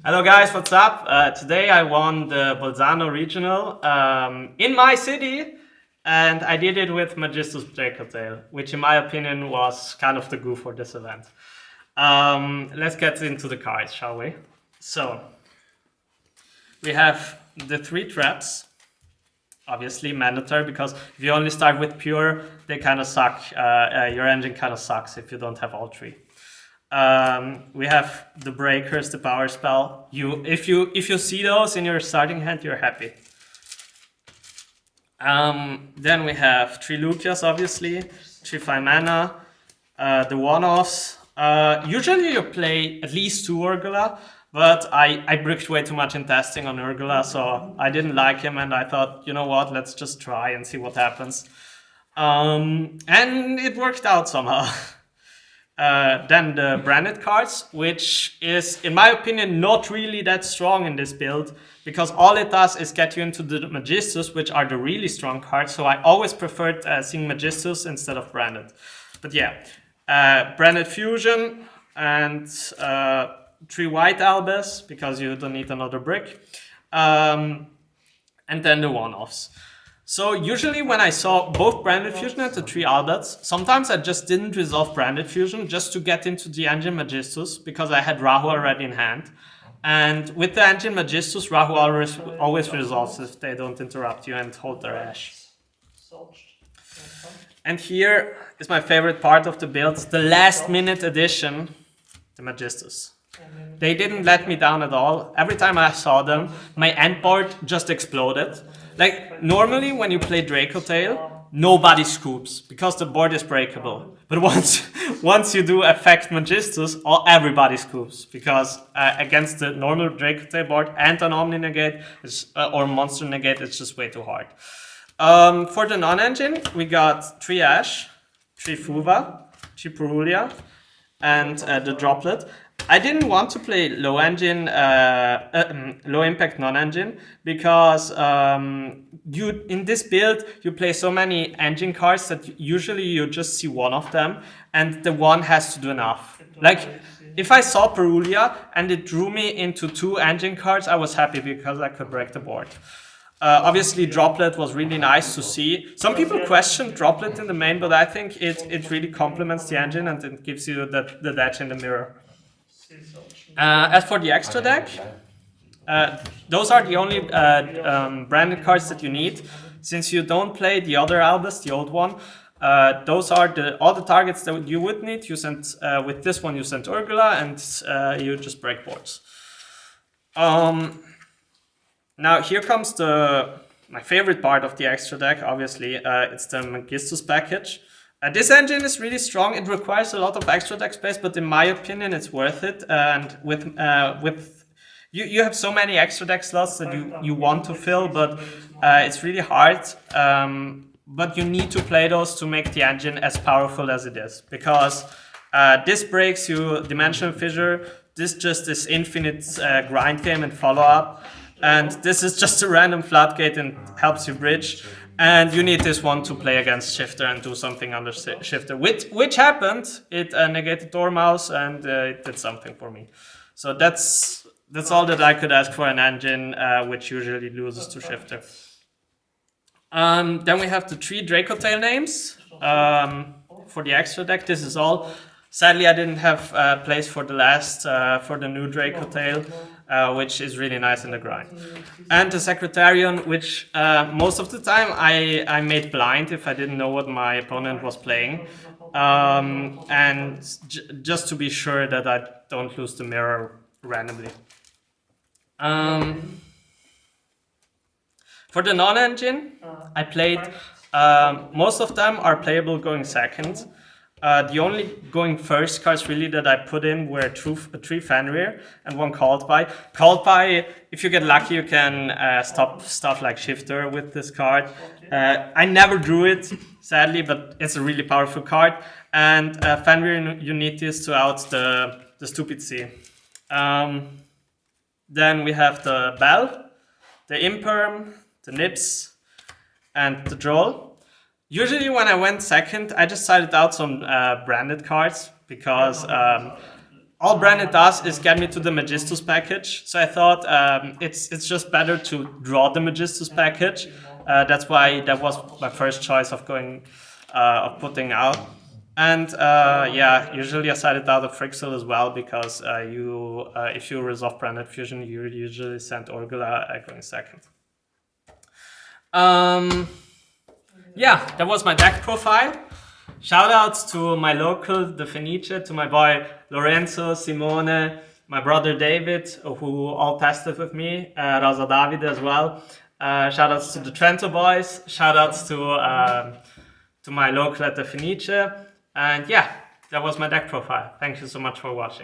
Hello guys, what's up? Today I won the Bolzano regional in my city, and I did it with Megistus Dracotail, which in my opinion was kind of the goo for this event. Let's get into the cards, shall we? So, we have the 3 traps, obviously mandatory, because if you only start with pure, they kind of suck. Your engine kind of sucks if you don't have all 3. We have the breakers, the power spell. If you see those in your starting hand, you're happy. Then we have 3 Lucias, obviously, 3 5 mana, the one-offs. Usually you play at least 2 Urgula, but I bricked way too much in testing on Urgula, so I didn't like him, and I thought, you know what, let's just try and see what happens. And it worked out somehow. Then the branded cards, which is, in my opinion, not really that strong in this build, because all it does is get you into the Megistus, which are the really strong cards, so I always preferred seeing Megistus instead of branded. But yeah, branded fusion and 3 white albes, because you don't need another brick, and then the one-offs. So usually when I saw both branded fusion and the 3 albets, sometimes I just didn't resolve branded fusion just to get into the engine Megistus, because I had Rahu already in hand. And with the engine Megistus, Rahu always resolves if they don't interrupt you and hold their ash. And here is my favorite part of the build, the last minute addition, the Megistus. They didn't let me down at all. Every time I saw them, my end board just exploded. Like, normally when you play Dracotail, nobody scoops, because the board is breakable. But once you do affect Megistus, everybody scoops, because against the normal Dracotail board and an Omni negate or Monster negate, it's just way too hard. For the non-engine, we got 3 Ash, 3 Fuva, 3 Purulia, and the Droplet. I didn't want to play low engine, low impact non-engine, because in this build you play so many engine cards that usually you just see one of them, and the one has to do enough. Like, if I saw Purulia and it drew me into 2 engine cards, I was happy because I could break the board. Obviously, Droplet was really nice to see. Some people question Droplet in the main, but I think it really complements the engine and it gives you the edge in the mirror. As for the extra deck, those are the only branded cards that you need. Since you don't play the other Albus, the old one, those are all the targets that you would need. You send with this one, you send Urgula, and you just break boards. Now here comes my favorite part of the extra deck. Obviously, it's the Megistus package. This engine is really strong. It requires a lot of extra deck space, but in my opinion, it's worth it. And with you have so many extra deck slots that you want to fill, but it's really hard. But you need to play those to make the engine as powerful as it is, because this breaks you Dimensional Fissure. This just is infinite grind game and follow up, and this is just a random floodgate and helps you bridge. And you need this one to play against Shifter and do something under Shifter, which happened. It negated Dormouse and it did something for me. So that's all that I could ask for an engine, which usually loses to Shifter. Then we have the 3 Dracotail names for the extra deck. This is all. Sadly, I didn't have place for the last, for the new Dracotail, which is really nice in the grind. And the Secretarian, which most of the time I made blind if I didn't know what my opponent was playing. And just to be sure that I don't lose the mirror randomly. For the non-engine, I played, most of them are playable going second. The only going first cards really that I put in were 3 Fenrir and 1 Called By. Called By, if you get lucky, you can stop stuff like Shifter with this card. I never drew it, sadly, but it's a really powerful card. And Fenrir, you need this to out the Stupid Sea. Then we have the Bell, the Imperm, the Nips, and the Droll. Usually when I went second, I just sided out some branded cards, because all Branded does is get me to the Megistus package. So I thought it's just better to draw the Megistus package. That's why that was my first choice of going of putting out. And yeah, usually I side it out of Frixel as well, because if you resolve Branded Fusion, you usually send Orgula going second. Yeah, that was my deck profile. Shoutouts to my local, the Fenice, to my boy Lorenzo, Simone, my brother David, who all tested with me, Rosa Davide as well. Shoutouts to the Trento boys. Shoutouts to my local at the Fenice. And yeah, that was my deck profile. Thank you so much for watching.